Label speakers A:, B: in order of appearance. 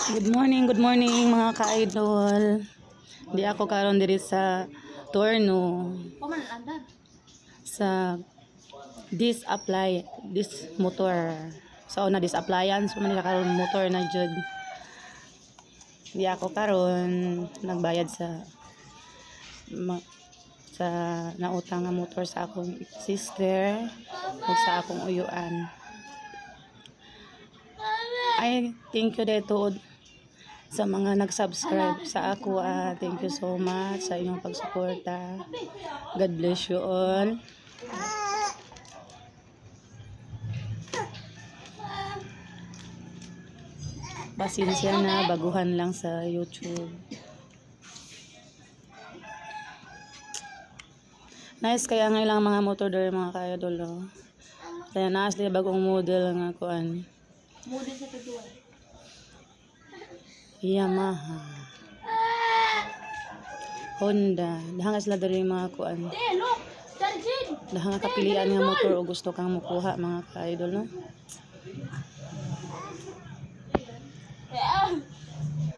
A: Good morning mga ka-idol. Di ako karon diri sa Torno sa this motor. Sa una this appliance man nila karon motor na jud. Di ako karon nagbayad sa nautang nga motor sa akong sister ug sa akong uyuan. Ay, thank you dito sa mga nag-subscribe sa ako. Thank you so much sa inyong pagsuporta. God bless you all. Pasensya na, baguhan lang sa YouTube. Nice kaya nga ilang mga motor dere mga ka-idol. Kaya naas di bagong model nga kuan.
B: Model sa kedua.
A: Yamaha, Honda, dahang sila diri mga kuan.
B: Look! Darjin!
A: Dahang kapilian nga motor o gusto kang mukuha mga ka-idol, no?